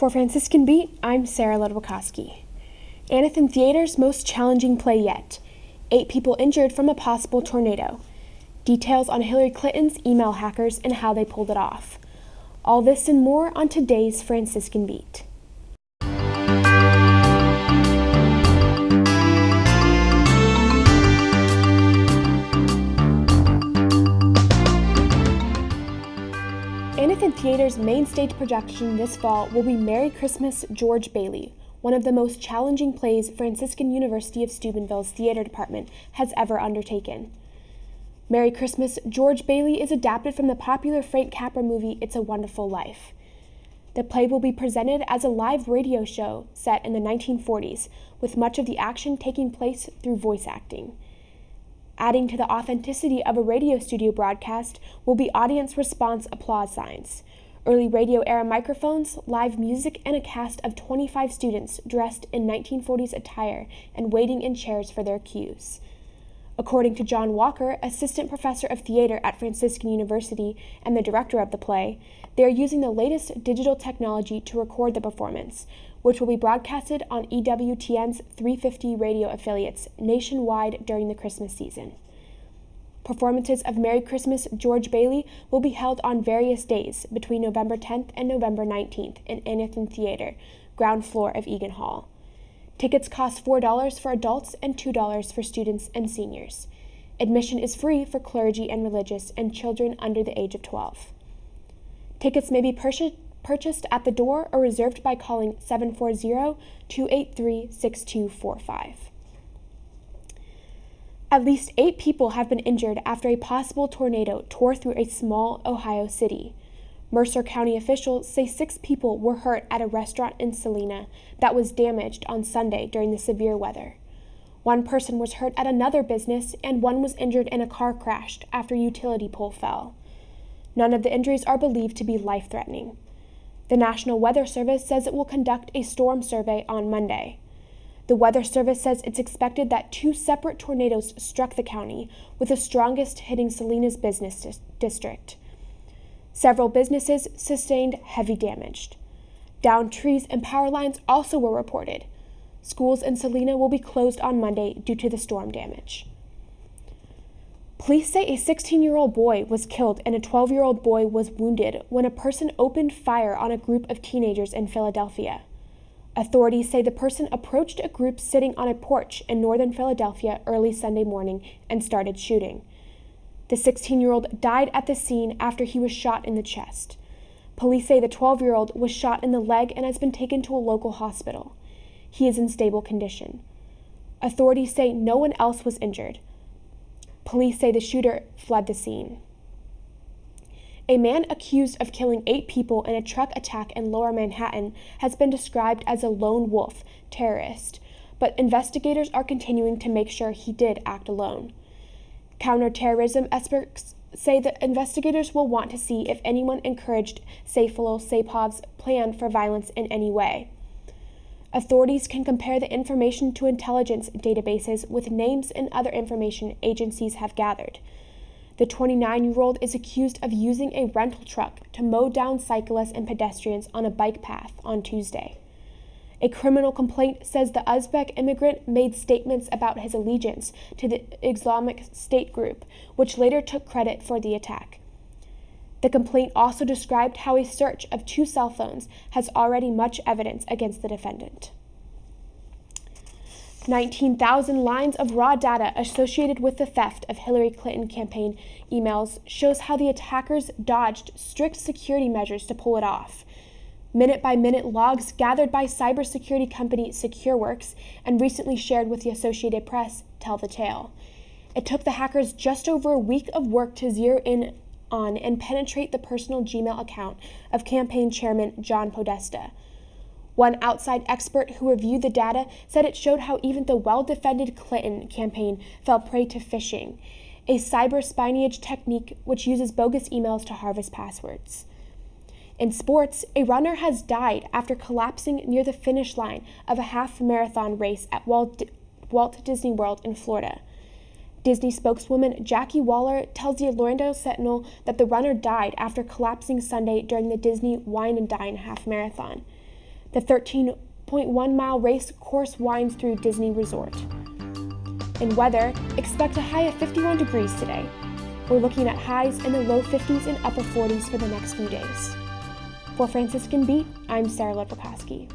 For Franciscan Beat, I'm Sarah Ludwikoski. Anathan Theater's most challenging play yet. 8 people injured from a possible tornado. Details on Hillary Clinton's email hackers and how they pulled it off. All this and more on today's Franciscan Beat. Anathan Theater's main stage production this fall will be Merry Christmas, George Bailey, one of the most challenging plays Franciscan University of Steubenville's theater department has ever undertaken. Merry Christmas, George Bailey is adapted from the popular Frank Capra movie It's a Wonderful Life. The play will be presented as a live radio show set in the 1940s, with much of the action taking place through voice acting. Adding to the authenticity of a radio studio broadcast will be audience response applause signs, early radio-era microphones, live music, and a cast of 25 students dressed in 1940s attire and waiting in chairs for their cues. According to John Walker, assistant professor of theater at Franciscan University and the director of the play, they are using the latest digital technology to record the performance, which will be broadcasted on EWTN's 350 radio affiliates nationwide during the Christmas season. Performances of Merry Christmas, George Bailey will be held on various days between November 10th and November 19th in Anathan Theater, ground floor of Egan Hall. Tickets cost $4 for adults and $2 for students and seniors. Admission is free for clergy and religious and children under the age of 12. Tickets may be purchased at the door or reserved by calling 740-283-6245. At least 8 people have been injured after a possible tornado tore through a small Ohio city. Mercer County officials say 6 people were hurt at a restaurant in Salina that was damaged on Sunday during the severe weather. 1 person was hurt at another business, and 1 was injured in a car crash after a utility pole fell. None of the injuries are believed to be life-threatening. The National Weather Service says it will conduct a storm survey on Monday. The Weather Service says it's expected that 2 separate tornadoes struck the county, with the strongest hitting Salina's business district. Several businesses sustained heavy damage. Downed trees and power lines also were reported. Schools in Salina will be closed on Monday due to the storm damage. Police say a 16-year-old boy was killed and a 12-year-old boy was wounded when a person opened fire on a group of teenagers in Philadelphia. Authorities say the person approached a group sitting on a porch in northern Philadelphia early Sunday morning and started shooting. The 16-year-old died at the scene after he was shot in the chest. Police say the 12-year-old was shot in the leg and has been taken to a local hospital. He is in stable condition. Authorities say no one else was injured. Police say the shooter fled the scene. A man accused of killing 8 people in a truck attack in Lower Manhattan has been described as a lone wolf terrorist, but investigators are continuing to make sure he did act alone. Counterterrorism experts say that investigators will want to see if anyone encouraged Saifullah Saipov's plan for violence in any way. Authorities can compare the information to intelligence databases with names and other information agencies have gathered. The 29-year-old is accused of using a rental truck to mow down cyclists and pedestrians on a bike path on Tuesday. A criminal complaint says the Uzbek immigrant made statements about his allegiance to the Islamic State group, which later took credit for the attack. The complaint also described how a search of 2 cell phones has already much evidence against the defendant. 19,000 lines of raw data associated with the theft of Hillary Clinton campaign emails shows how the attackers dodged strict security measures to pull it off. Minute-by-minute logs gathered by cybersecurity company SecureWorks and recently shared with the Associated Press tell the tale. It took the hackers just over a week of work to zero in on and penetrate the personal Gmail account of campaign chairman John Podesta. One outside expert who reviewed the data said it showed how even the well-defended Clinton campaign fell prey to phishing, a cyber spionage technique which uses bogus emails to harvest passwords. In sports, a runner has died after collapsing near the finish line of a half-marathon race at Walt Disney World in Florida. Disney spokeswoman Jackie Waller tells the Orlando Sentinel that the runner died after collapsing Sunday during the Disney Wine and Dine half marathon. The 13.1-mile race course winds through Disney Resort. In weather, expect a high of 51 degrees today. We're looking at highs in the low 50s and upper 40s for the next few days. For Franciscan Beat, I'm Sarah Ludwikoski.